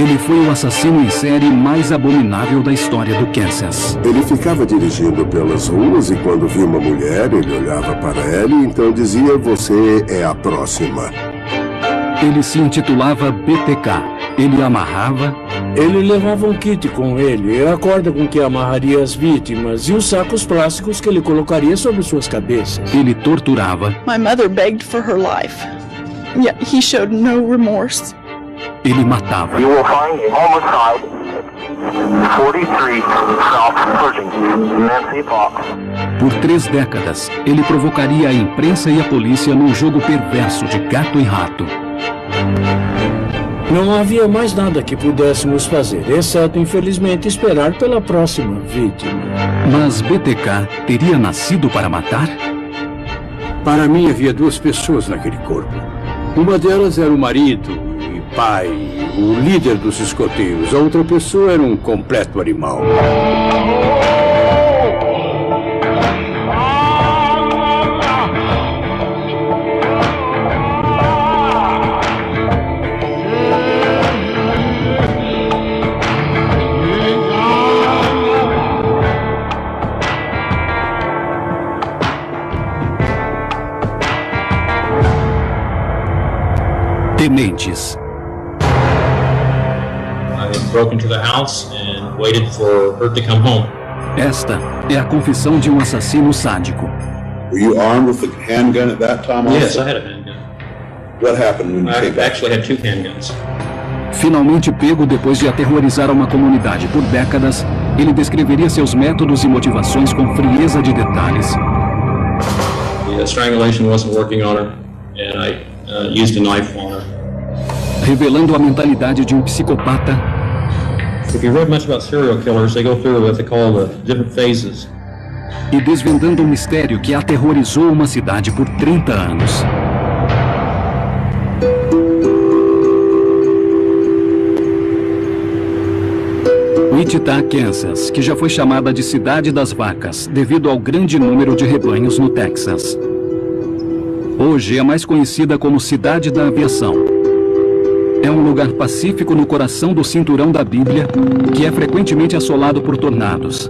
Ele foi o assassino em série mais abominável da história do Kansas. Ele ficava dirigindo pelas ruas e quando via uma mulher, ele olhava para ela e então dizia: "Você é a próxima." Ele se intitulava BTK. Ele amarrava... Ele levava um kit com ele, a corda com que amarraria as vítimas e os sacos plásticos que ele colocaria sobre suas cabeças. Ele torturava... My mother begged for her life. Yet he showed no remorse. Ele matava. You will find homicide 43 South Pershing, Nancy Fox. Por 3 décadas, ele provocaria a imprensa e a polícia num jogo perverso de gato e rato. Não havia mais nada que pudéssemos fazer, exceto, infelizmente, esperar pela próxima vítima. Mas BTK teria nascido para matar? Para mim, havia 2 pessoas naquele corpo. Uma delas era o marido e pai, o líder dos escoteiros. A outra pessoa era um completo animal. Dementes. I broke into the house and waited for her to come home. Esta é a confissão de um assassino sádico. Were you armed with a handgun at that time also? Yes, I had a handgun. What happened when you came I back? actually had 2 handguns. Finalmente pego depois de aterrorizar uma comunidade por décadas, ele descreveria seus métodos e motivações com frieza de detalhes. The strangulation wasn't working on her, and I used a knife on her. Revelando a mentalidade de um psicopata. If you read much about serial killers, they go through what they call the different phases. E desvendando um mistério que aterrorizou uma cidade por 30 anos. Wichita, Kansas, que já foi chamada de Cidade das Vacas, devido ao grande número de rebanhos no Texas. Hoje é mais conhecida como Cidade da Aviação. É um lugar pacífico no coração do cinturão da Bíblia, que é frequentemente assolado por tornados.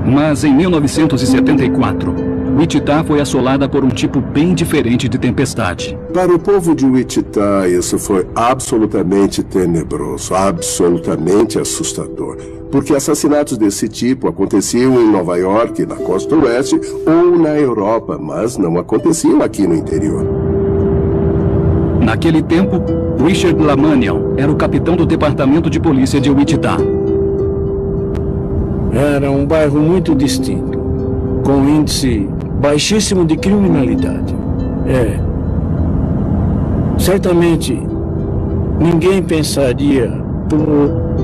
Mas em 1974, Wichita foi assolada por um tipo bem diferente de tempestade. Para o povo de Wichita, isso foi absolutamente tenebroso, absolutamente assustador. Porque assassinatos desse tipo aconteciam em Nova York, na costa oeste, ou na Europa, mas não aconteciam aqui no interior. Naquele tempo, Richard Lamanian era o capitão do Departamento de Polícia de Wichita. Era um bairro muito distinto, com índice baixíssimo de criminalidade. Certamente, ninguém pensaria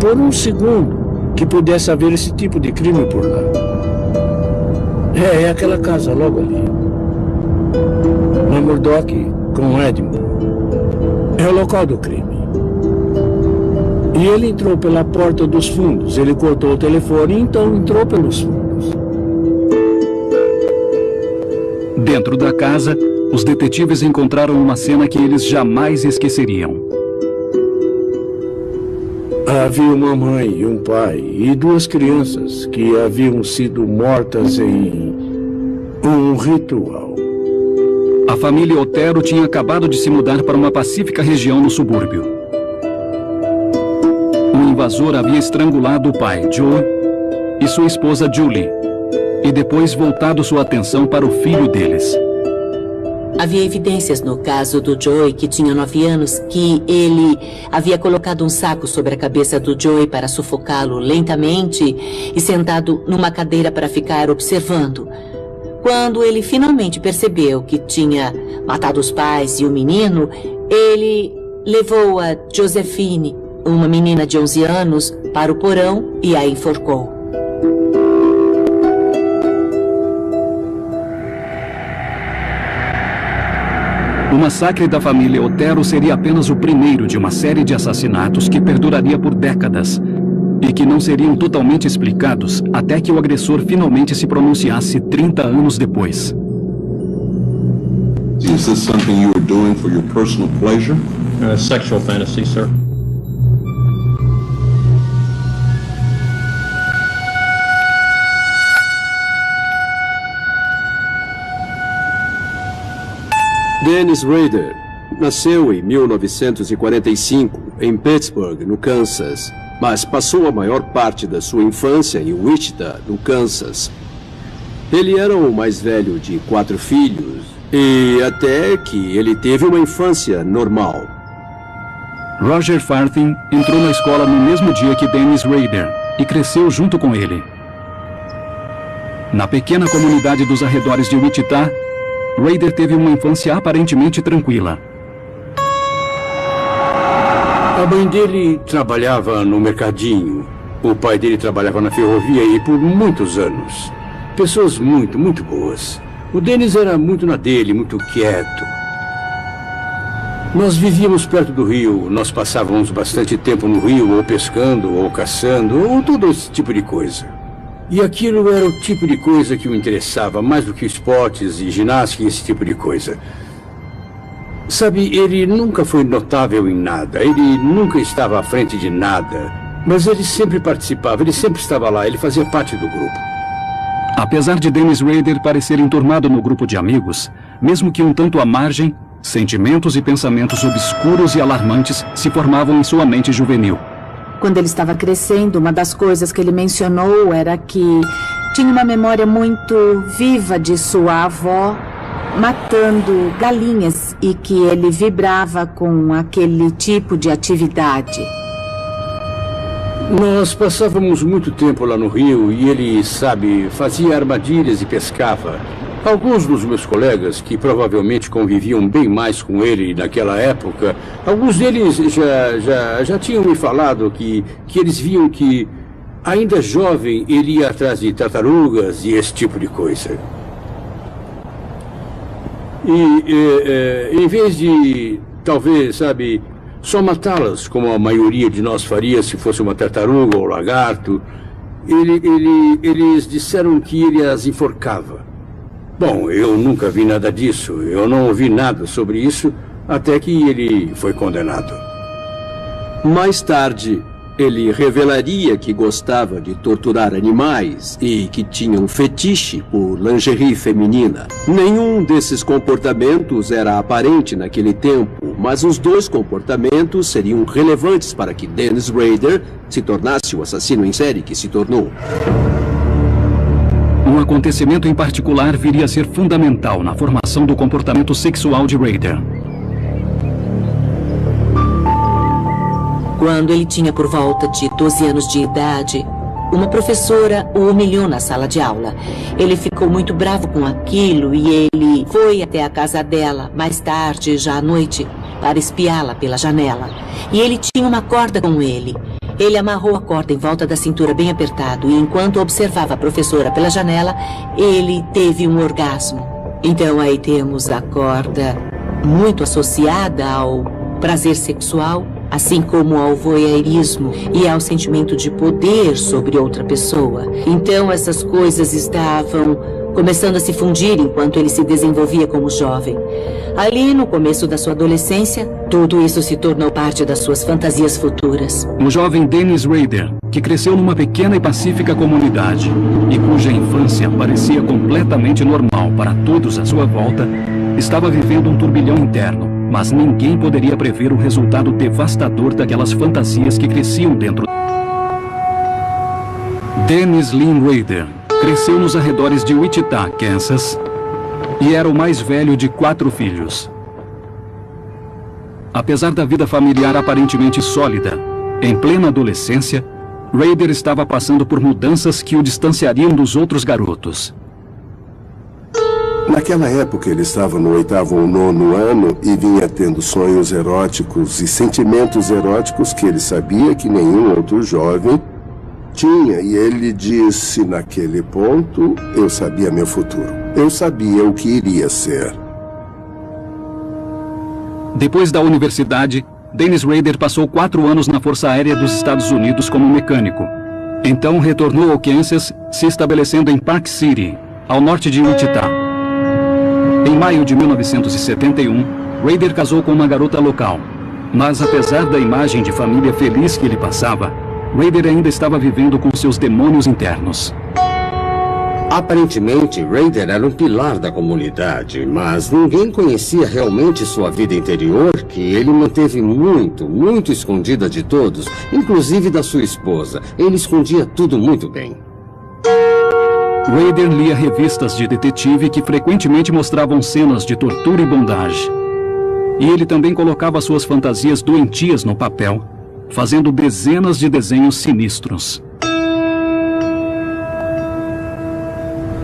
por um segundo que pudesse haver esse tipo de crime por lá. É aquela casa logo ali. Na Murdoch com Edmund. É o local do crime. E ele entrou pela porta dos fundos. Ele cortou o telefone e então entrou pelos fundos. Dentro da casa, os detetives encontraram uma cena que eles jamais esqueceriam. Havia uma mãe e um pai e 2 crianças que haviam sido mortas em um ritual. A família Otero tinha acabado de se mudar para uma pacífica região no subúrbio. O invasor havia estrangulado o pai, Joe, e sua esposa, Julie, e depois voltado sua atenção para o filho deles. Havia evidências no caso do Joey, que tinha 9 anos, que ele havia colocado um saco sobre a cabeça do Joey para sufocá-lo lentamente e sentado numa cadeira para ficar observando. Quando ele finalmente percebeu que tinha matado os pais e o menino, ele levou a Josephine, uma menina de 11 anos, para o porão e a enforcou. O massacre da família Otero seria apenas o primeiro de uma série de assassinatos que perduraria por décadas e que não seriam totalmente explicados até que o agressor finalmente se pronunciasse 30 anos depois. Is this something you were doing for your personal pleasure? Sexual fantasy, sir. Dennis Rader nasceu em 1945 em Pittsburgh, no Kansas, mas passou a maior parte da sua infância em Wichita, no Kansas. Ele era o mais velho de 4 filhos e até que ele teve uma infância normal. Roger Farthing entrou na escola no mesmo dia que Dennis Rader e cresceu junto com ele. Na pequena comunidade dos arredores de Wichita, Rader teve uma infância aparentemente tranquila. A mãe dele trabalhava no mercadinho. O pai dele trabalhava na ferrovia e por muitos anos. Pessoas muito, muito boas. O Dennis era muito na dele, muito quieto. Nós vivíamos perto do rio. Nós passávamos bastante tempo no rio, ou pescando, ou caçando, ou todo esse tipo de coisa. E aquilo era o tipo de coisa que o interessava, mais do que esportes e ginástica e esse tipo de coisa. Sabe, ele nunca foi notável em nada, ele nunca estava à frente de nada, mas ele sempre participava, ele sempre estava lá, ele fazia parte do grupo. Apesar de Dennis Rader parecer enturmado no grupo de amigos, mesmo que um tanto à margem, sentimentos e pensamentos obscuros e alarmantes se formavam em sua mente juvenil. Quando ele estava crescendo, uma das coisas que ele mencionou era que tinha uma memória muito viva de sua avó matando galinhas e que ele vibrava com aquele tipo de atividade. Nós passávamos muito tempo lá no rio e ele, sabe, fazia armadilhas e pescava. Alguns dos meus colegas, que provavelmente conviviam bem mais com ele naquela época, alguns deles já tinham me falado que eles viam que, ainda jovem, ele ia atrás de tartarugas e esse tipo de coisa. E em vez de, talvez, sabe, só matá-las, como a maioria de nós faria se fosse uma tartaruga ou lagarto, eles disseram que ele as enforcava. Bom, eu nunca vi nada disso, eu não ouvi nada sobre isso, até que ele foi condenado. Mais tarde, ele revelaria que gostava de torturar animais e que tinha um fetiche por lingerie feminina. Nenhum desses comportamentos era aparente naquele tempo, mas os dois comportamentos seriam relevantes para que Dennis Rader se tornasse o assassino em série que se tornou. Um acontecimento em particular viria a ser fundamental na formação do comportamento sexual de Rader. Quando ele tinha por volta de 12 anos de idade, uma professora o humilhou na sala de aula. Ele ficou muito bravo com aquilo e ele foi até a casa dela, mais tarde, já à noite, para espiá-la pela janela. E ele tinha uma corda com ele. Ele amarrou a corda em volta da cintura bem apertado e enquanto observava a professora pela janela, ele teve um orgasmo. Então aí temos a corda muito associada ao prazer sexual, assim como ao voyeurismo e ao sentimento de poder sobre outra pessoa. Então essas coisas estavam começando a se fundir enquanto ele se desenvolvia como jovem. Ali, no começo da sua adolescência, tudo isso se tornou parte das suas fantasias futuras. O jovem Dennis Rader, que cresceu numa pequena e pacífica comunidade e cuja infância parecia completamente normal para todos à sua volta, estava vivendo um turbilhão interno, mas ninguém poderia prever o resultado devastador daquelas fantasias que cresciam dentro. Dennis Lynn Rader cresceu nos arredores de Wichita, Kansas, e era o mais velho de 4 filhos. Apesar da vida familiar aparentemente sólida, em plena adolescência, Rader estava passando por mudanças que o distanciariam dos outros garotos. Naquela época ele estava no 8º ou 9º ano e vinha tendo sonhos eróticos e sentimentos eróticos que ele sabia que nenhum outro jovem tinha. E ele disse naquele ponto, eu sabia meu futuro. Eu sabia o que iria ser. Depois da universidade, Dennis Rader passou 4 anos na Força Aérea dos Estados Unidos como mecânico. Então retornou ao Kansas, se estabelecendo em Park City, ao norte de Wichita. Em maio de 1971, Rader casou com uma garota local. Mas apesar da imagem de família feliz que ele passava, Rader ainda estava vivendo com seus demônios internos. Aparentemente, Rader era um pilar da comunidade, mas ninguém conhecia realmente sua vida interior, que ele manteve muito escondida de todos, inclusive da sua esposa. Ele escondia tudo muito bem. Rader lia revistas de detetive que frequentemente mostravam cenas de tortura e bondage. E ele também colocava suas fantasias doentias no papel, fazendo dezenas de desenhos sinistros.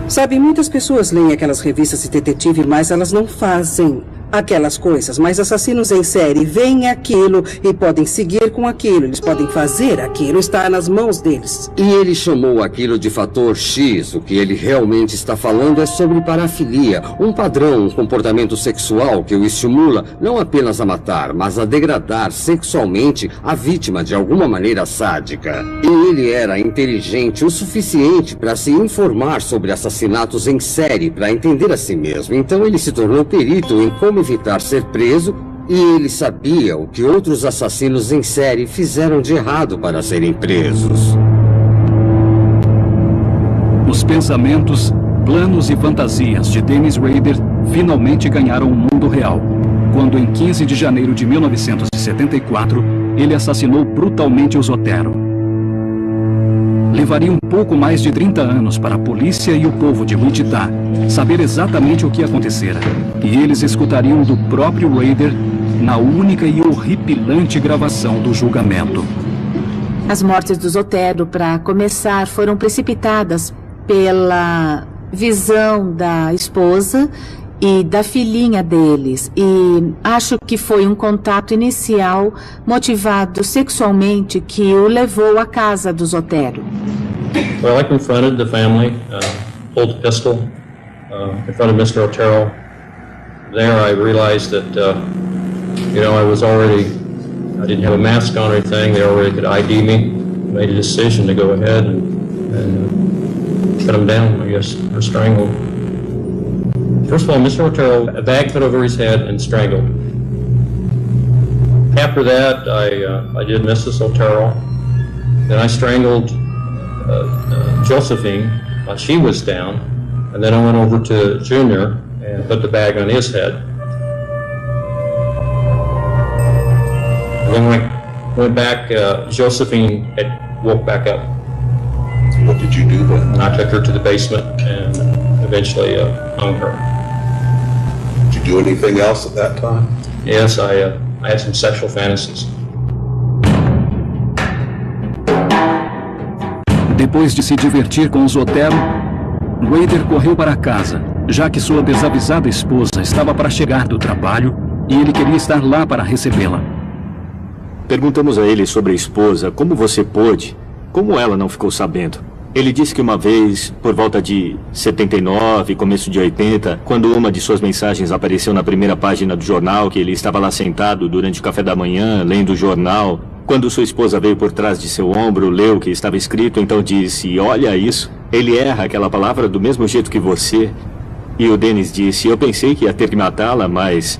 Sabe, muitas pessoas leem aquelas revistas de detetive, mas elas não fazem aquelas coisas. Mas assassinos em série veem aquilo e podem seguir com aquilo. Eles podem fazer aquilo, está nas mãos deles. E ele chamou aquilo de fator X. O que ele realmente está falando é sobre parafilia, um padrão, um comportamento sexual que o estimula não apenas a matar, mas a degradar sexualmente a vítima de alguma maneira sádica. E ele era inteligente o suficiente para se informar sobre assassinatos em série, para entender a si mesmo. Então ele se tornou perito em como evitar ser preso, e ele sabia o que outros assassinos em série fizeram de errado para serem presos. Os pensamentos, planos e fantasias de Dennis Rader finalmente ganharam o mundo real, quando em 15 de janeiro de 1974, ele assassinou brutalmente os Otero. Levaria um pouco mais de 30 anos para a polícia e o povo de Wichita saber exatamente o que acontecera. E eles escutariam do próprio Rader na única e horripilante gravação do julgamento. As mortes dos Otero, para começar, foram precipitadas pela visão da esposa e da filhinha deles. E acho que foi um contato inicial motivado sexualmente que o levou à casa dos Otero. Well, I confronted the family, pulled the pistol, confronted Mr. Otero. There I realized that, I didn't have a mask on or anything. They already could ID me. Made a decision to go ahead and cut him down, I guess, or strangle. First of all, Mr. Otero, a bag put over his head and strangled. After that, I did Mrs. Otero. Then I strangled Josephine while she was down. And then I went over to Junior and put the bag on his head. And then when I went back, Josephine had woke back up. What did you do then? And I took her to the basement and eventually hung her. Did you do anything else at that time? Yes, I had some sexual fantasies. Depois de se divertir com os Otero, Rader correu para casa, já que sua desavisada esposa estava para chegar do trabalho e ele queria estar lá para recebê-la. Perguntamos a ele sobre a esposa, como você pôde, como ela não ficou sabendo. Ele disse que uma vez, por volta de 79, começo de 80, quando uma de suas mensagens apareceu na primeira página do jornal, que ele estava lá sentado durante o café da manhã, lendo o jornal. Quando sua esposa veio por trás de seu ombro, leu o que estava escrito, então disse, olha isso, ele erra aquela palavra do mesmo jeito que você. E o Dennis disse, eu pensei que ia ter que matá-la, mas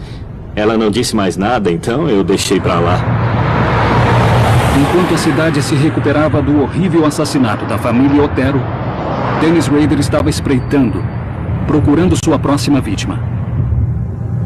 ela não disse mais nada, então eu deixei pra lá. Enquanto a cidade se recuperava do horrível assassinato da família Otero, Dennis Rader estava espreitando, procurando sua próxima vítima.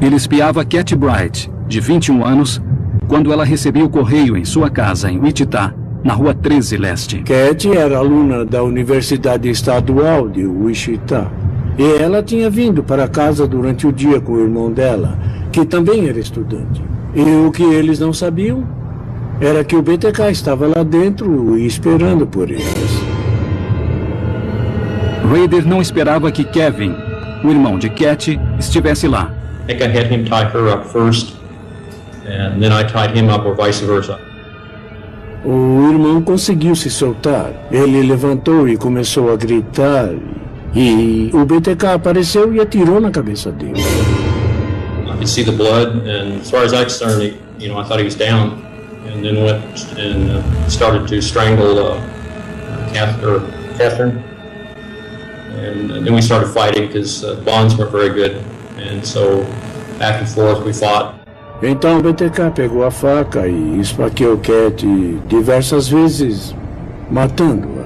Ele espiava Cat Bright, de 21 anos, quando ela recebia o correio em sua casa, em Wichita, na Rua 13 Leste. Cat era aluna da Universidade Estadual de Wichita. E ela tinha vindo para casa durante o dia com o irmão dela, que também era estudante. E o que eles não sabiam era que o BTK estava lá dentro e esperando por eles. Rader não esperava que Kevin, o irmão de Cat, estivesse lá. I think I had him tie her up first, and then I tied him up, or vice versa. O irmão conseguiu se soltar. Ele levantou e começou a gritar. E o BTK apareceu e atirou na cabeça dele. I could see the blood, and as far as I'm concerned, I thought he was down. And then went and started to strangle Catherine. And then we started fighting because bonds weren't very good. And so back and forth we fought. Então o BTK pegou a faca e esfaqueou Cat diversas vezes, matando-a.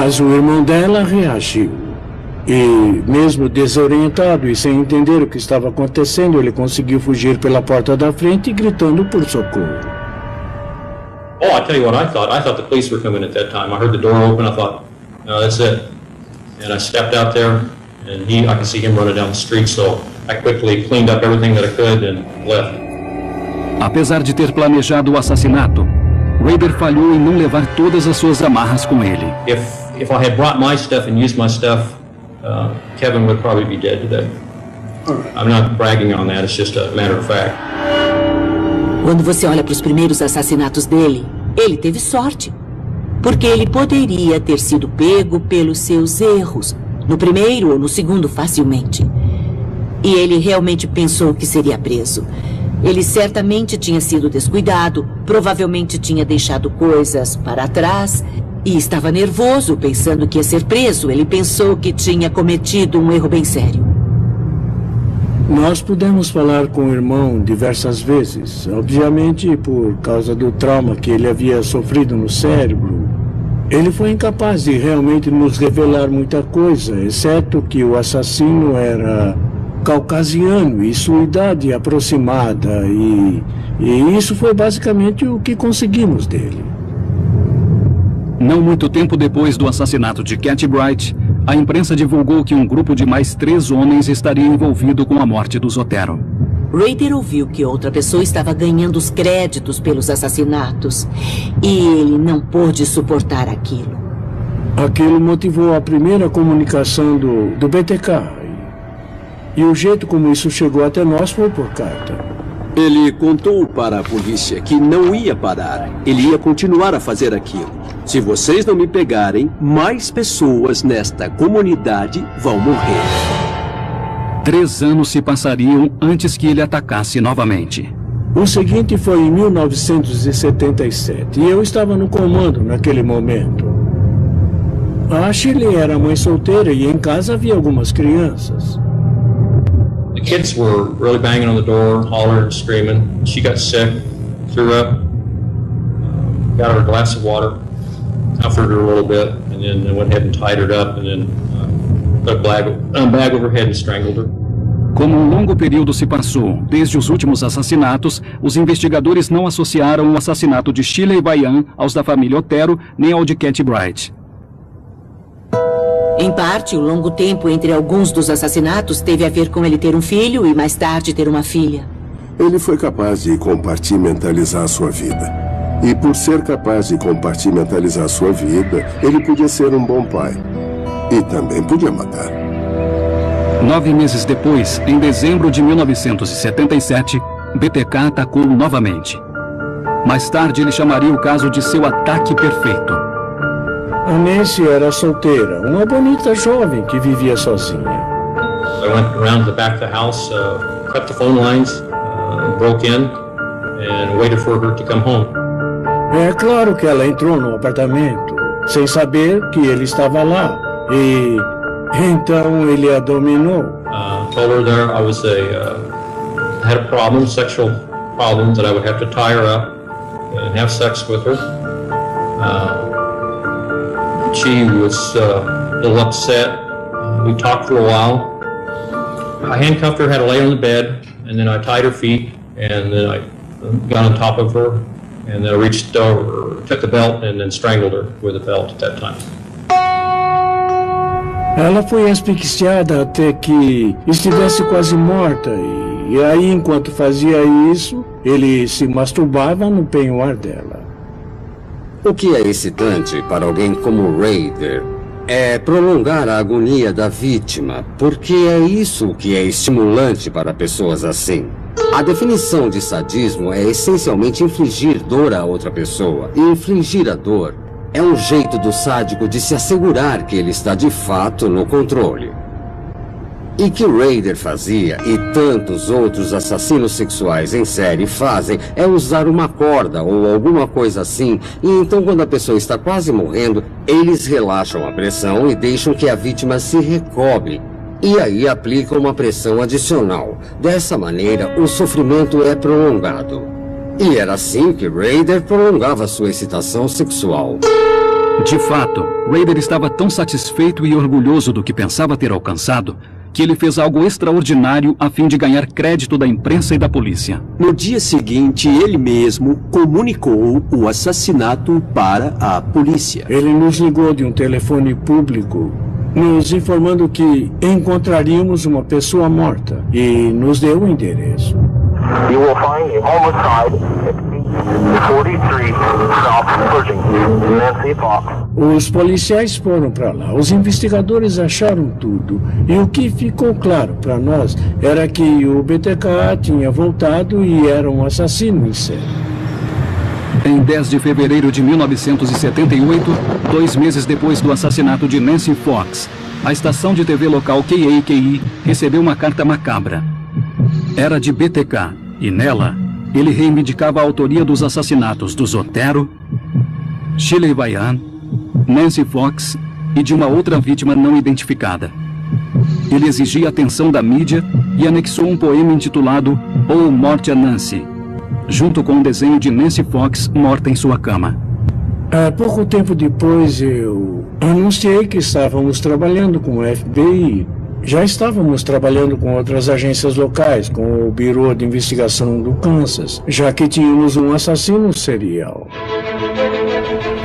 Mas o irmão dela reagiu. E, mesmo desorientado e sem entender o que estava acontecendo, ele conseguiu fugir pela porta da frente, gritando por socorro. Oh, I tell you what I thought. I thought the police were coming at that time. I heard the door open. I thought, no, that's it. And I stepped out there, and I could see him running down the street, so I quickly cleaned up everything that I could and left. Apesar de ter planejado o assassinato, Rader falhou em não levar todas as suas amarras com ele. If I had brought my stuff and used my stuff, Kevin would probably be dead today. I'm not bragging on that, it's just a matter of fact. Quando você olha para os primeiros assassinatos dele, ele teve sorte. Porque ele poderia ter sido pego pelos seus erros, no primeiro ou no segundo facilmente. E ele realmente pensou que seria preso. Ele certamente tinha sido descuidado, provavelmente tinha deixado coisas para trás e estava nervoso pensando que ia ser preso. Ele pensou que tinha cometido um erro bem sério. Nós pudemos falar com o irmão diversas vezes, obviamente por causa do trauma que ele havia sofrido no cérebro. Ele foi incapaz de realmente nos revelar muita coisa, exceto que o assassino era caucasiano e sua idade aproximada, e isso foi basicamente o que conseguimos dele. Não muito tempo depois do assassinato de Cat Bright, a imprensa divulgou que um grupo de mais 3 homens estaria envolvido com a morte do Zotero. Rader ouviu que outra pessoa estava ganhando os créditos pelos assassinatos e ele não pôde suportar aquilo. Aquilo motivou a primeira comunicação do BTK. E o jeito como isso chegou até nós foi por carta. Ele contou para a polícia que não ia parar. Ele ia continuar a fazer aquilo. Se vocês não me pegarem, mais pessoas nesta comunidade vão morrer. 3 anos se passariam antes que ele atacasse novamente. O seguinte foi em 1977 e eu estava no comando naquele momento. A Shirley era mãe solteira e em casa havia algumas crianças. The kids were really banging on the door, hollering, screaming. She got sick, threw up, got her a glass of water, comforted her a little bit, and then went ahead and tied her up, and then put a bag over her head and strangled her. Como um longo período se passou desde os últimos assassinatos, os investigadores não associaram o assassinato de Shirley Bayan aos da família Otero nem ao de Cat Bright. Em parte, o longo tempo entre alguns dos assassinatos teve a ver com ele ter um filho e mais tarde ter uma filha. Ele foi capaz de compartimentalizar sua vida. E por ser capaz de compartimentalizar sua vida, ele podia ser um bom pai. E também podia matar. 9 meses depois, em dezembro de 1977, BTK atacou novamente. Mais tarde, ele chamaria o caso de seu ataque perfeito. A Nancy era solteira, uma bonita jovem que vivia sozinha. I went around to the back of the house, cut the phone lines, broke in, and waited for her to come home. É claro que ela entrou no apartamento, sem saber que ele estava lá, e então ele a dominou. Told her there I was had a problem, sexual problems, that I would have to tie her up and have sex with her. She was a little upset. We talked for a while. I handcuffed her, had her lay on the bed, and then I tied her feet, and then I got on top of her, and then I reached over, took the belt, and then strangled her with the belt at that time. Ela foi asfixiada até que estivesse quase morta, e aí, enquanto fazia isso, ele se masturbava no penhoar dela. O que é excitante para alguém como Rader é prolongar a agonia da vítima, porque é isso que é estimulante para pessoas assim. A definição de sadismo é essencialmente infligir dor a outra pessoa, e infligir a dor é um jeito do sádico de se assegurar que ele está de fato no controle. E que Rader fazia, e tantos outros assassinos sexuais em série fazem, é usar uma corda ou alguma coisa assim, e então quando a pessoa está quase morrendo, eles relaxam a pressão e deixam que a vítima se recobre. E aí aplicam uma pressão adicional. Dessa maneira, o sofrimento é prolongado. E era assim que Rader prolongava sua excitação sexual. De fato, Rader estava tão satisfeito e orgulhoso do que pensava ter alcançado que ele fez algo extraordinário a fim de ganhar crédito da imprensa e da polícia. No dia seguinte, ele mesmo comunicou o assassinato para a polícia. Ele nos ligou de um telefone público, nos informando que encontraríamos uma pessoa morta e nos deu o endereço. You will find a homicide at 43 South Pershing, Nancy Fox. Os policiais foram para lá, os investigadores acharam tudo, e o que ficou claro para nós era que o BTK tinha voltado e era um assassino em série. Em 10 de fevereiro de 1978, 2 meses depois do assassinato de Nancy Fox, a estação de TV local KAKI recebeu uma carta macabra. Era de BTK, e nela, ele reivindicava a autoria dos assassinatos do Zotero, Shirley Bayan, Nancy Fox e de uma outra vítima não identificada. Ele exigia a atenção da mídia e anexou um poema intitulado Ou Morte a Nancy, junto com um desenho de Nancy Fox morta em sua cama. Pouco tempo depois, eu anunciei que estávamos trabalhando com o FBI. Já estávamos trabalhando com outras agências locais, com o Bureau de Investigação do Kansas, já que tínhamos um assassino serial.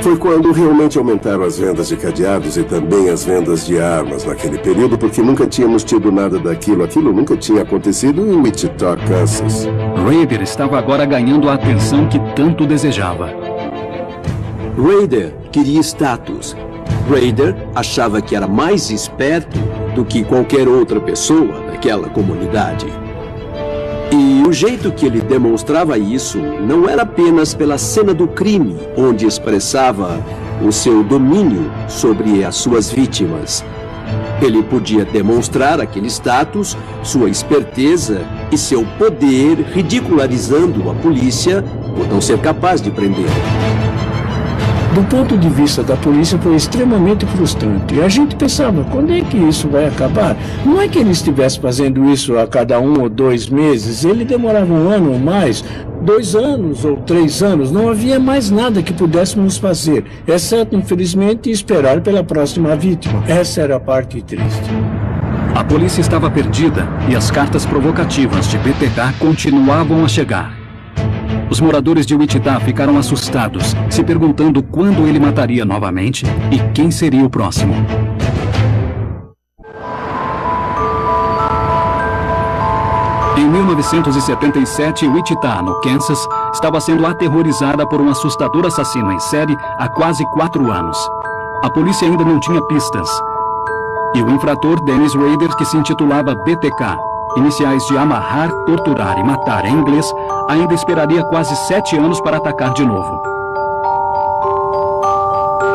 Foi quando realmente aumentaram as vendas de cadeados e também as vendas de armas naquele período, porque nunca tínhamos tido nada daquilo. Aquilo nunca tinha acontecido em Wichita, Kansas. Rader estava agora ganhando a atenção que tanto desejava. Rader queria status. Rader achava que era mais esperto do que qualquer outra pessoa daquela comunidade. E o jeito que ele demonstrava isso não era apenas pela cena do crime, onde expressava o seu domínio sobre as suas vítimas. Ele podia demonstrar aquele status, sua esperteza e seu poder ridicularizando a polícia por não ser capaz de prendê-lo. Do ponto de vista da polícia, foi extremamente frustrante. A gente pensava, quando é que isso vai acabar? Não é que ele estivesse fazendo isso a cada 1 ou 2 meses. Ele demorava 1 ano ou mais, 2 anos ou 3 anos. Não havia mais nada que pudéssemos fazer, exceto, infelizmente, esperar pela próxima vítima. Essa era a parte triste. A polícia estava perdida e as cartas provocativas de BTK continuavam a chegar. Os moradores de Wichita ficaram assustados, se perguntando quando ele mataria novamente e quem seria o próximo. Em 1977, Wichita, no Kansas, estava sendo aterrorizada por um assustador assassino em série há quase 4 anos. A polícia ainda não tinha pistas. E o infrator Dennis Rader, que se intitulava BTK, iniciais de amarrar, torturar e matar em inglês, ainda esperaria quase 7 anos para atacar de novo.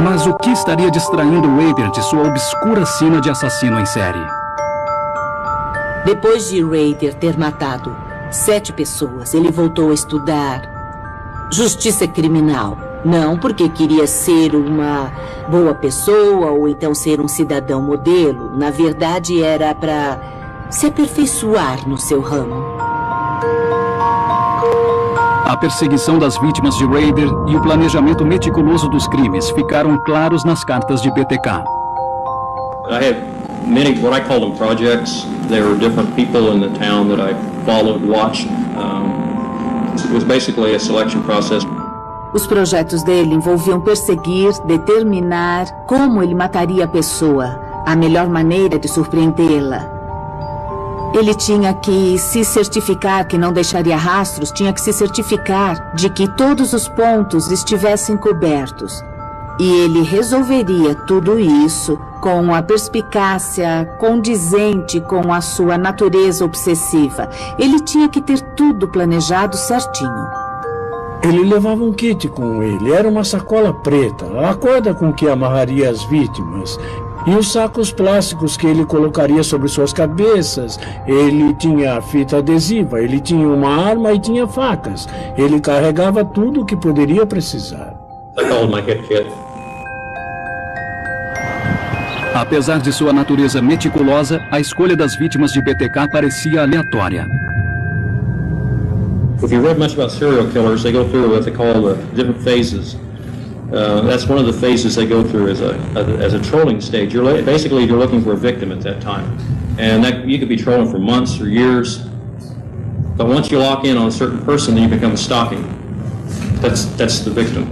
Mas o que estaria distraindo Rader de sua obscura sina de assassino em série? Depois de Rader ter matado 7 pessoas, ele voltou a estudar justiça criminal. Não porque queria ser uma boa pessoa ou então ser um cidadão modelo. Na verdade, era para se aperfeiçoar no seu ramo. A perseguição das vítimas de Rader e o planejamento meticuloso dos crimes ficaram claros nas cartas de BTK. I had many, what I call them projects. There were different people in the town that I followed, watched. It was basically a selection process. Os projetos dele envolviam perseguir, determinar como ele mataria a pessoa, a melhor maneira de surpreendê-la. Ele tinha que se certificar que não deixaria rastros, tinha que se certificar de que todos os pontos estivessem cobertos. E ele resolveria tudo isso com a perspicácia condizente com a sua natureza obsessiva. Ele tinha que ter tudo planejado certinho. Ele levava um kit com ele, era uma sacola preta, a corda com que amarraria as vítimas e os sacos plásticos que ele colocaria sobre suas cabeças. Ele tinha fita adesiva, ele tinha uma arma e tinha facas. Ele carregava tudo o que poderia precisar. Apesar de sua natureza meticulosa, a escolha das vítimas de BTK parecia aleatória. If you read much about serial killers, they go through what they call the different phases. That's one of the phases they go through as a trolling stage. Basically you're looking for a victim at that time, and that you could be trolling for months or years. But once you lock in on a certain person, then you become stalking. That's the victim.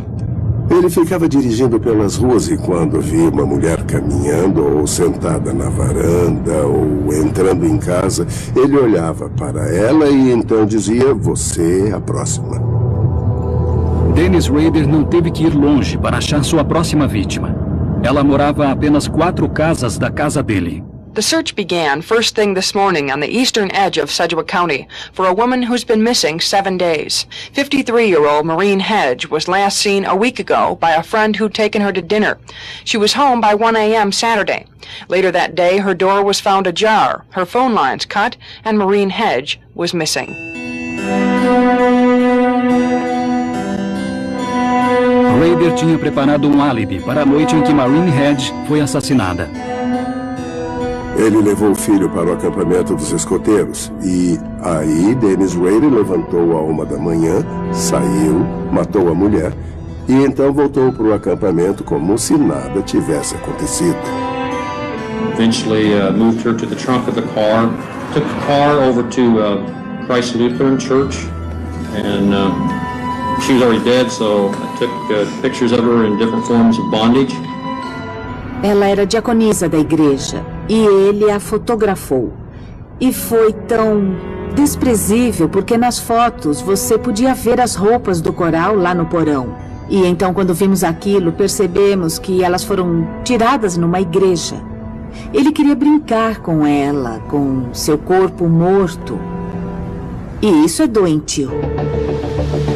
Ele ficava dirigindo pelas ruas e quando via uma mulher caminhando ou sentada na varanda ou entrando em casa, ele olhava para ela e então dizia: "Você é a próxima." Dennis Rader não teve que ir longe para achar sua próxima vítima. Ela morava a apenas 4 casas da casa dele. The search began first thing this morning on the eastern edge of Sedgwick County for a woman who's been missing 7 days. 53-year-old Maureen Hedge was last seen a week ago by a friend who'd taken her to dinner. She was home by 1 a.m. Saturday. Later that day, her door was found ajar, her phone lines cut, and Maureen Hedge was missing. Rader tinha preparado um álibi para a noite em que Maureen Hedge foi assassinada. Ele levou o filho para o acampamento dos escoteiros e aí Dennis Rader levantou à 1 da manhã, saiu, matou a mulher e então voltou para o acampamento como se nada tivesse acontecido. Eventually moved her to the trunk of the car, took the car over to Christ Lutheran Church, and she was already dead, so I took pictures of her in different forms of bondage. Ela era diaconisa da igreja e ele a fotografou. E foi tão desprezível porque nas fotos você podia ver as roupas do coral lá no porão. E então quando vimos aquilo, percebemos que elas foram tiradas numa igreja. Ele queria brincar com ela, com seu corpo morto. E isso é doentio.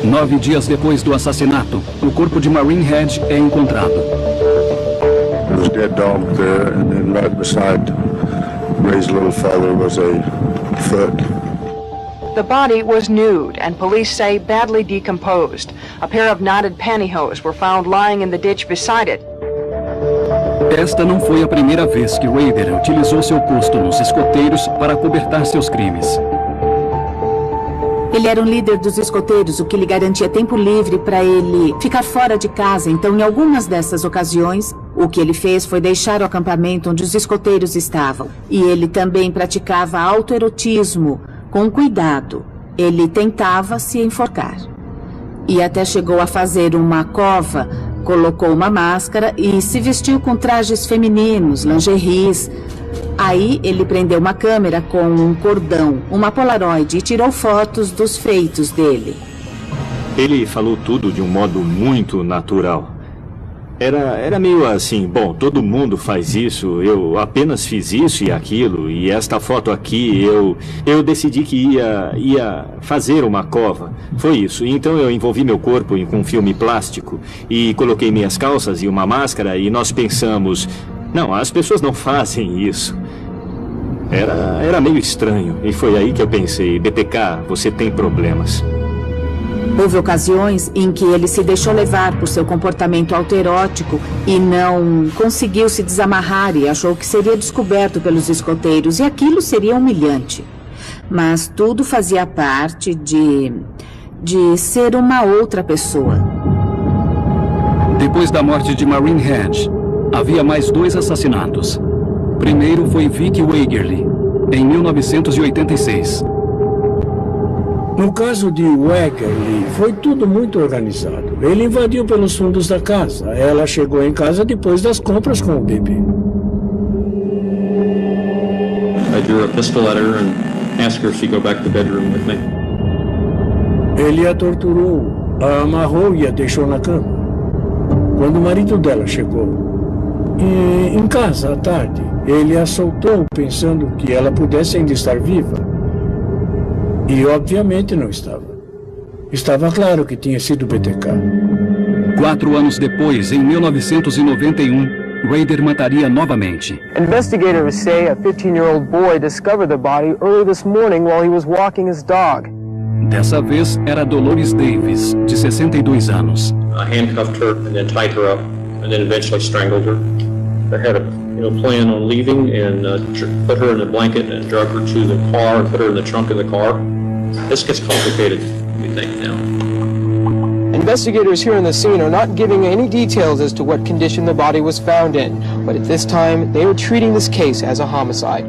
9 dias depois do assassinato, o corpo de Maureen Hedge é encontrado. There was a dead dog there, and then right beside Ray's little father was a foot. The body was nude and police say badly decomposed. A pair of knotted pantyhose were found lying in the ditch beside it. Esta não foi a primeira vez que Rader utilizou seu posto nos escoteiros para cobertar seus crimes. Ele era um líder dos escoteiros, o que lhe garantia tempo livre para ele ficar fora de casa. Então, em algumas dessas ocasiões, o que ele fez foi deixar o acampamento onde os escoteiros estavam. E ele também praticava autoerotismo com cuidado. Ele tentava se enforcar. E até chegou a fazer uma cova, colocou uma máscara e se vestiu com trajes femininos, lingeries. Aí ele prendeu uma câmera com um cordão, uma Polaroid e tirou fotos dos feitos dele. Ele falou tudo de um modo muito natural. Era meio assim, bom, todo mundo faz isso, eu apenas fiz isso e aquilo, e esta foto aqui, eu decidi que ia fazer uma cova. Foi isso. Então eu envolvi meu corpo com filme plástico e coloquei minhas calças e uma máscara e nós pensamos, não, as pessoas não fazem isso. Era meio estranho e foi aí que eu pensei, BTK, você tem problemas. Houve ocasiões em que ele se deixou levar por seu comportamento autoerótico e não conseguiu se desamarrar e achou que seria descoberto pelos escoteiros e aquilo seria humilhante. Mas tudo fazia parte de ser uma outra pessoa. Depois da morte de Maureen Hedge, havia mais 2 assassinatos. Primeiro foi Vicky Wegerle, em 1986. No caso de Wegerle, foi tudo muito organizado. Ele invadiu pelos fundos da casa. Ela chegou em casa depois das compras com o bebê. I drew a pistol at her and asked her if she'd go back to the bedroom with me. Ele a torturou, a amarrou e a deixou na cama. Quando o marido dela chegou em casa à tarde, ele a soltou pensando que ela pudesse ainda estar viva. E obviamente não estava. Estava claro que tinha sido BTK. 4 anos depois, em 1991, Rader mataria novamente. Investigators say a 15-year-old boy discovered the body early this morning while he was walking his dog. Dessa vez era Dolores Davis, de 62 anos. I handcuffed her and then tied her up and then eventually strangled her. I had a plan on leaving and put her in a blanket and drug her to the car and put her in the trunk of the car. This gets complicated, we think now. Investigators here on the scene are not giving any details as to what condition the body was found in, but at this time they are treating this case as a homicide.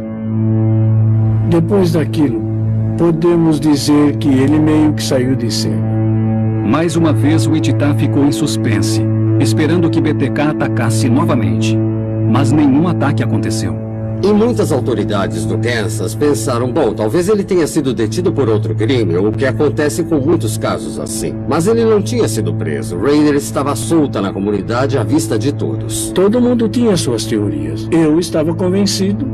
Depois daquilo, podemos dizer que ele meio que saiu de cena. Mais uma vez, o Wichita ficou em suspense, esperando que BTK atacasse novamente. Mas nenhum ataque aconteceu. E muitas autoridades do Kansas pensaram, bom, talvez ele tenha sido detido por outro crime, o que acontece com muitos casos assim. Mas ele não tinha sido preso. Raider estava solta na comunidade à vista de todos. Todo mundo tinha suas teorias. Eu estava convencido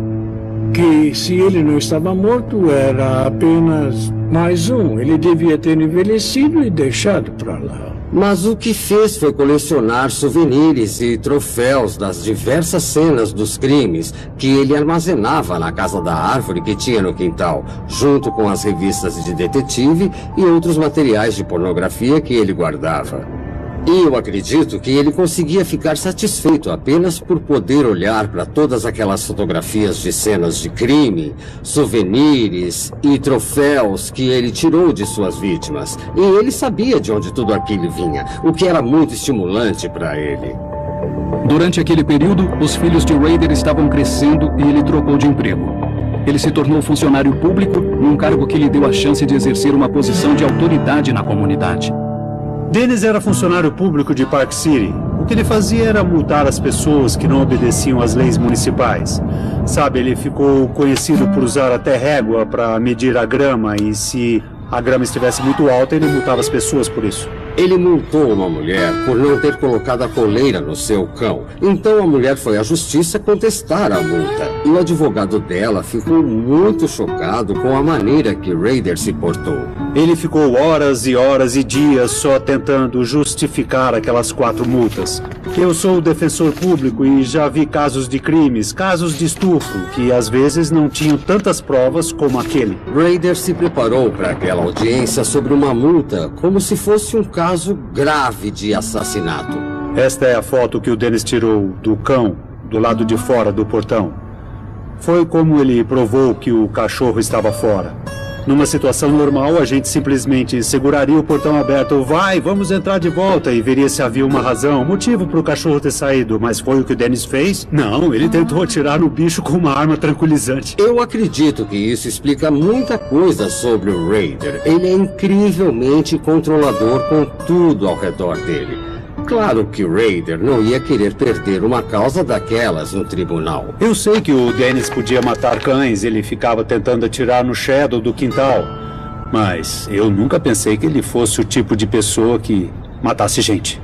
que se ele não estava morto, era apenas mais um. Ele devia ter envelhecido e deixado para lá. Mas o que fez foi colecionar souvenirs e troféus das diversas cenas dos crimes que ele armazenava na casa da árvore que tinha no quintal, junto com as revistas de detetive e outros materiais de pornografia que ele guardava. E eu acredito que ele conseguia ficar satisfeito apenas por poder olhar para todas aquelas fotografias de cenas de crime, souvenirs e troféus que ele tirou de suas vítimas. E ele sabia de onde tudo aquilo vinha, o que era muito estimulante para ele. Durante aquele período, os filhos de Raider estavam crescendo e ele trocou de emprego. Ele se tornou funcionário público num cargo que lhe deu a chance de exercer uma posição de autoridade na comunidade. Dennis era funcionário público de Park City. O que ele fazia era multar as pessoas que não obedeciam às leis municipais. Sabe, ele ficou conhecido por usar até régua para medir a grama e se a grama estivesse muito alta, ele multava as pessoas por isso. Ele multou uma mulher por não ter colocado a coleira no seu cão. Então a mulher foi à justiça contestar a multa. E o advogado dela ficou muito chocado com a maneira que Raider se portou. Ele ficou horas e horas e dias só tentando justificar aquelas 4 multas. Eu sou defensor público e já vi casos de crimes, casos de estupro, que às vezes não tinham tantas provas como aquele. Raider se preparou para aquela audiência sobre uma multa como se fosse um caso grave de assassinato. Esta é a foto que o Dennis tirou do cão, do lado de fora do portão. Foi como ele provou que o cachorro estava fora. Numa situação normal, a gente simplesmente seguraria o portão aberto. Vai, vamos entrar de volta, e veria se havia uma razão, motivo para o cachorro ter saído. Mas foi o que o Dennis fez? Não, ele tentou atirar no bicho com uma arma tranquilizante. Eu acredito que isso explica muita coisa sobre o Raider. Ele é incrivelmente controlador com tudo ao redor dele. Claro que Raider não ia querer perder uma causa daquelas no tribunal. Eu sei que o Dennis podia matar cães, ele ficava tentando atirar no shadow do quintal. Mas eu nunca pensei que ele fosse o tipo de pessoa que matasse gente.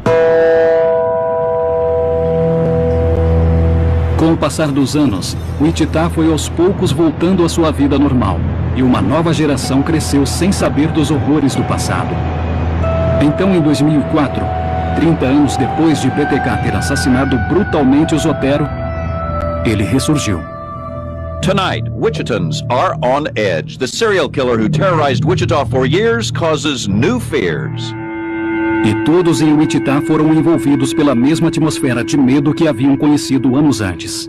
Com o passar dos anos, Wichita foi aos poucos voltando à sua vida normal. E uma nova geração cresceu sem saber dos horrores do passado. Então, em 2004... 30 anos depois de BTK ter assassinado brutalmente o Zotero, ele ressurgiu. Tonight, Wichitans are on edge. The serial killer who terrorized Wichita for years causes new fears. E todos em Wichita foram envolvidos pela mesma atmosfera de medo que haviam conhecido anos antes.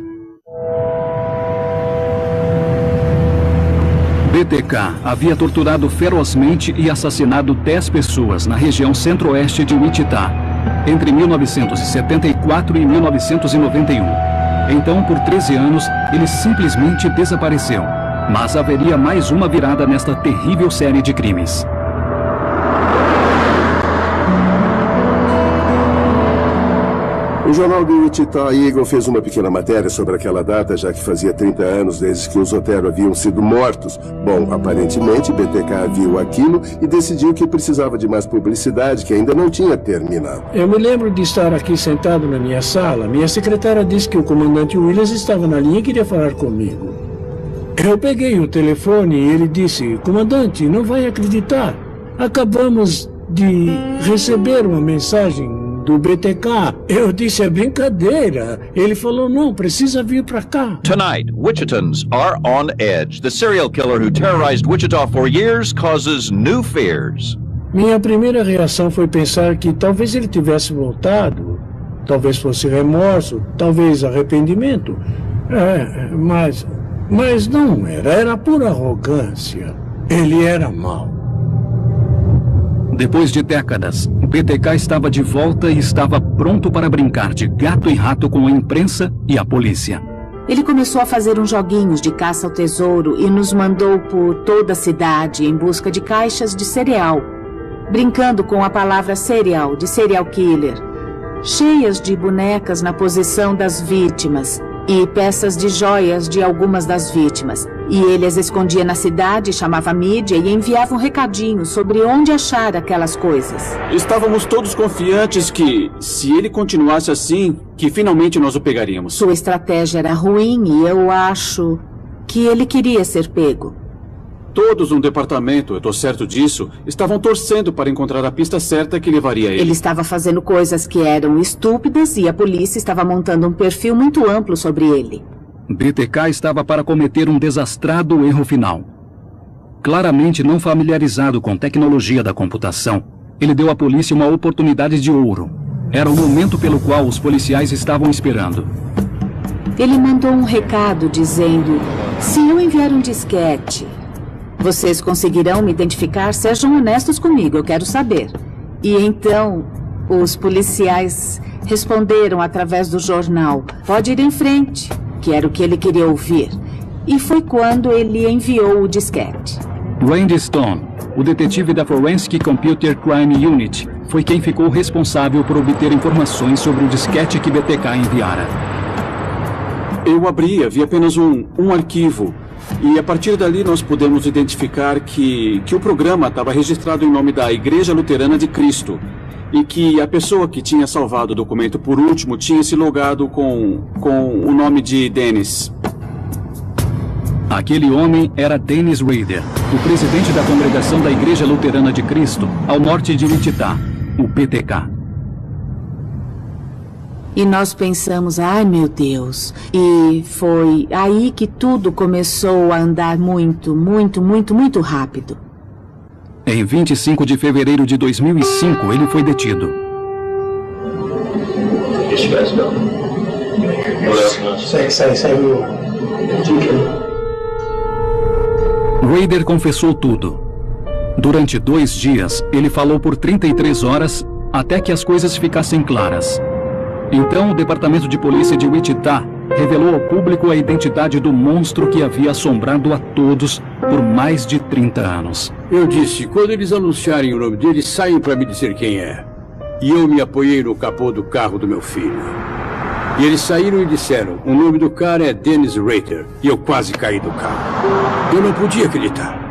BTK havia torturado ferozmente e assassinado 10 pessoas na região centro-oeste de Wichita, entre 1974 e 1991. Então, por 13 anos, ele simplesmente desapareceu. Mas haveria mais uma virada nesta terrível série de crimes. O jornal do Wichita Eagle fez uma pequena matéria sobre aquela data, já que fazia 30 anos desde que os Zotero haviam sido mortos. Bom, aparentemente, BTK viu aquilo e decidiu que precisava de mais publicidade, que ainda não tinha terminado. Eu me lembro de estar aqui sentado na minha sala. Minha secretária disse que o comandante Williams estava na linha e queria falar comigo. Eu peguei o telefone e ele disse: comandante, não vai acreditar. Acabamos de receber uma mensagem do BTK. Eu disse: é brincadeira. Ele falou: não, precisa vir pra cá. Tonight, Wichitans are on edge. The serial killer who terrorized Wichita for years causes new fears. Minha primeira reação foi pensar que talvez ele tivesse voltado. Talvez fosse remorso, talvez arrependimento. Mas não era. Era pura arrogância. Ele era mau. Depois de décadas, o BTK estava de volta e estava pronto para brincar de gato e rato com a imprensa e a polícia. Ele começou a fazer uns joguinhos de caça ao tesouro e nos mandou por toda a cidade em busca de caixas de cereal, brincando com a palavra cereal, de serial killer, cheias de bonecas na posição das vítimas e peças de joias de algumas das vítimas. E ele as escondia na cidade, chamava a mídia e enviava um recadinho sobre onde achar aquelas coisas. Estávamos todos confiantes que, se ele continuasse assim, que finalmente nós o pegaríamos. Sua estratégia era ruim e eu acho que ele queria ser pego. Todos no departamento, eu estou certo disso, estavam torcendo para encontrar a pista certa que levaria ele. Ele estava fazendo coisas que eram estúpidas e a polícia estava montando um perfil muito amplo sobre ele. BTK estava para cometer um desastrado erro final. Claramente não familiarizado com tecnologia da computação, ele deu à polícia uma oportunidade de ouro. Era o momento pelo qual os policiais estavam esperando. Ele mandou um recado dizendo: se eu enviar um disquete, vocês conseguirão me identificar? Sejam honestos comigo, eu quero saber. E então, os policiais responderam através do jornal: pode ir em frente, que era o que ele queria ouvir. E foi quando ele enviou o disquete. Randy Stone, o detetive da Forensic Computer Crime Unit, foi quem ficou responsável por obter informações sobre o disquete que BTK enviara. Eu abri, havia apenas um arquivo. E a partir dali nós pudemos identificar que o programa estava registrado em nome da Igreja Luterana de Cristo. E que a pessoa que tinha salvado o documento por último tinha se logado com o nome de Dennis. Aquele homem era Dennis Rader, o presidente da congregação da Igreja Luterana de Cristo, ao norte de Wichita, o BTK. E nós pensamos: ai meu Deus. E foi aí que tudo começou a andar muito, muito, muito, muito rápido. Em 25 de fevereiro de 2005, ele foi detido. Rader confessou tudo. Durante 2 dias, ele falou por 33 horas até que as coisas ficassem claras. Então, o Departamento de Polícia de Wichita revelou ao público a identidade do monstro que havia assombrado a todos por mais de 30 anos. Eu disse: quando eles anunciarem o nome dele, saiam para me dizer quem é. E eu me apoiei no capô do carro do meu filho. E eles saíram e disseram: o nome do cara é Dennis Rader. E eu quase caí do carro. Eu não podia acreditar.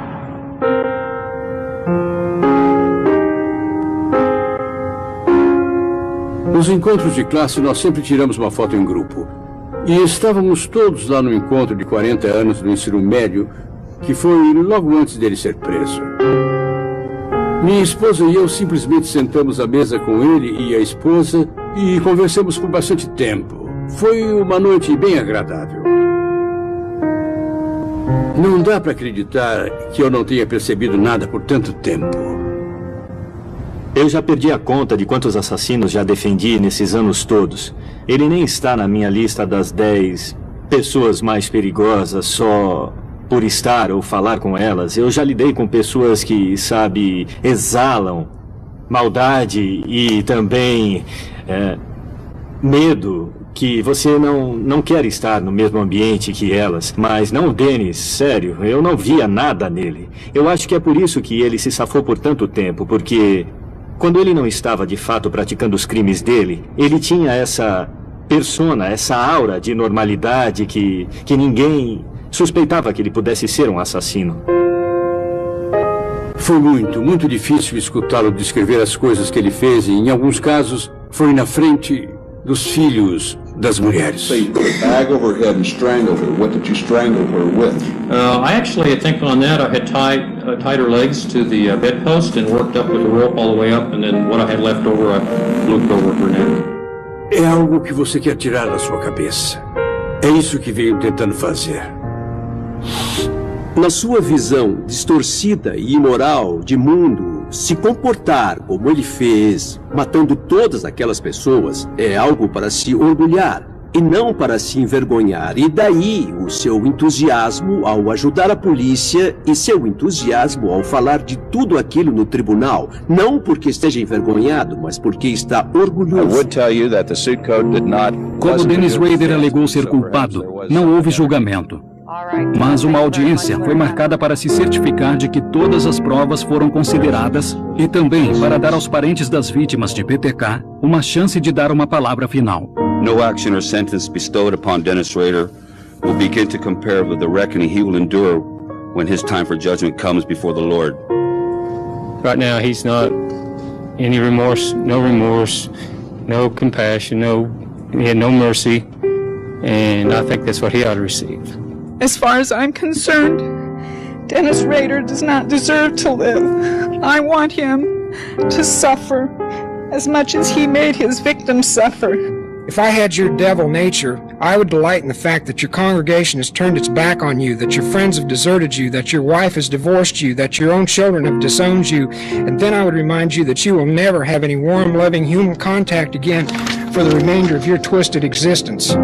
Nos encontros de classe, nós sempre tiramos uma foto em grupo. E estávamos todos lá no encontro de 40 anos do ensino médio, que foi logo antes dele ser preso. Minha esposa e eu simplesmente sentamos à mesa com ele e a esposa e conversamos por bastante tempo. Foi uma noite bem agradável. Não dá para acreditar que eu não tenha percebido nada por tanto tempo. Eu já perdi a conta de quantos assassinos já defendi nesses anos todos. Ele nem está na minha lista das 10 pessoas mais perigosas só por estar ou falar com elas. Eu já lidei com pessoas que, sabe, exalam maldade e também medo, que você não quer estar no mesmo ambiente que elas. Mas não o Dennis, sério, eu não via nada nele. Eu acho que é por isso que ele se safou por tanto tempo, porque quando ele não estava de fato praticando os crimes dele, ele tinha essa persona, essa aura de normalidade que ninguém suspeitava que ele pudesse ser um assassino. Foi muito difícil escutá-lo descrever as coisas que ele fez e, em alguns casos, foi na frente dos filhos das mulheres. So you put a bag over her head and strangled her. What did you strangle her with? I think on that I had tied her legs to the bedpost and worked up with the rope all the way up, and then what I had left over I looped over her neck. É algo que você quer tirar da sua cabeça. É isso que veio tentando fazer. Na sua visão distorcida e imoral de mundo, se comportar como ele fez, matando todas aquelas pessoas, é algo para se orgulhar. e não para se envergonhar. E daí o seu entusiasmo ao ajudar a polícia e seu entusiasmo ao falar de tudo aquilo no tribunal. Não porque esteja envergonhado, mas porque está orgulhoso. Como Dennis Rader alegou ser culpado, não houve julgamento. Mas uma audiência foi marcada para se certificar de que todas as provas foram consideradas e também para dar aos parentes das vítimas de PTK uma chance de dar uma palavra final. No action or sentence bestowed upon Dennis Rader will begin to compare with the reckoning he will endure when his time for judgment comes before the Lord. Right now, he's not any remorse, no compassion, he had no mercy, and I think that's what he ought to receive. As far as I'm concerned, Dennis Rader does not deserve to live. I want him to suffer as much as he made his victims suffer. If I had your devil nature, I would delight in the fact that your congregation has turned its back on you, that your friends have deserted you, that your wife has divorced you, that your own children have disowned you, and then I would remind you that you will never have any warm, loving human contact again for the remainder of your twisted existence.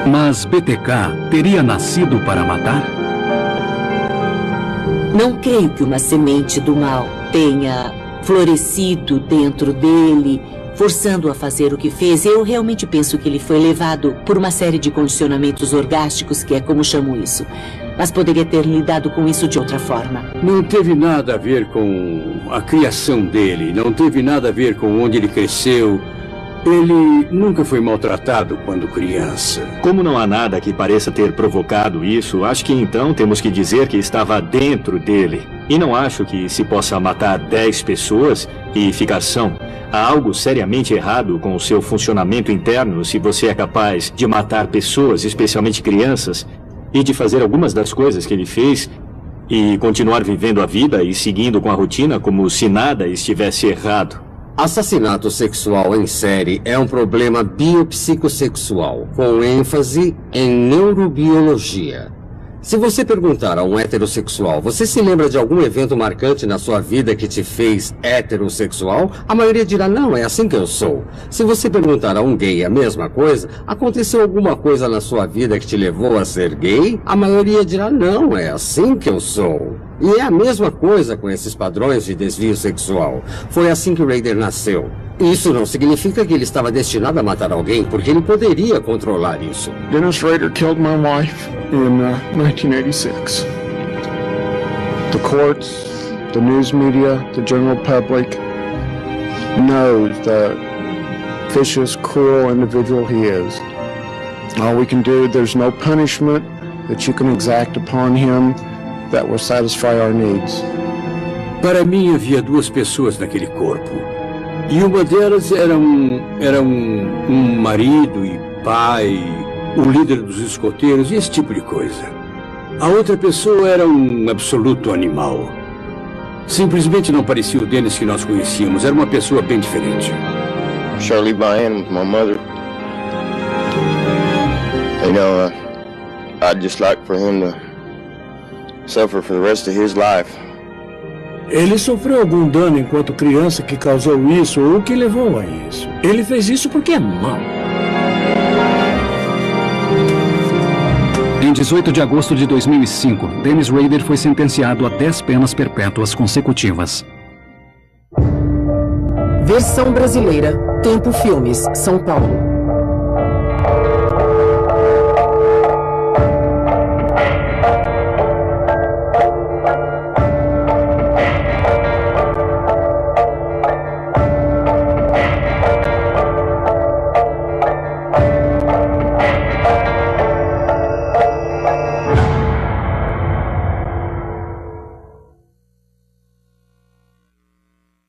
Mas PTK teria nascido para matar? Não creio que uma semente do mal tenha florescido dentro dele, forçando-o a fazer o que fez. Eu realmente penso que ele foi levado por uma série de condicionamentos orgásticos, que é como chamo isso. Mas poderia ter lidado com isso de outra forma. Não teve nada a ver com a criação dele, não teve nada a ver com onde ele cresceu. Ele nunca foi maltratado quando criança. Como não há nada que pareça ter provocado isso, acho que então temos que dizer que estava dentro dele. E não acho que se possa matar 10 pessoas e ficar são. Há algo seriamente errado com o seu funcionamento interno se você é capaz de matar pessoas, especialmente crianças, e de fazer algumas das coisas que ele fez e continuar vivendo a vida e seguindo com a rotina como se nada estivesse errado. Assassinato sexual em série é um problema biopsicossexual, com ênfase em neurobiologia. Se você perguntar a um heterossexual, você se lembra de algum evento marcante na sua vida que te fez heterossexual? A maioria dirá, não, é assim que eu sou. Se você perguntar a um gay a mesma coisa, aconteceu alguma coisa na sua vida que te levou a ser gay? A maioria dirá, não, é assim que eu sou. E é a mesma coisa com esses padrões de desvio sexual. Foi assim que Rader nasceu. Isso não significa que ele estava destinado a matar alguém, porque ele poderia controlar isso. Dennis Rader killed my wife in 1986. The courts, the news media, the general public knows the vicious, cruel individual he is. All we can do, there's no punishment that you can exact upon him that will satisfy our needs. Para mim havia 2 pessoas naquele corpo. E uma delas era um marido e pai, o líder dos escoteiros e esse tipo de coisa. A outra pessoa era um absoluto animal. Simplesmente não parecia o Dennis que nós conhecíamos. Era uma pessoa bem diferente. Shirley Bryan with my mother. You know, I'd just like for him to suffer for the rest of his life. Ele sofreu algum dano enquanto criança que causou isso ou que levou a isso. Ele fez isso porque é mau. Em 18 de agosto de 2005, Dennis Rader foi sentenciado a 10 penas perpétuas consecutivas. Versão brasileira, Tempo Filmes, São Paulo.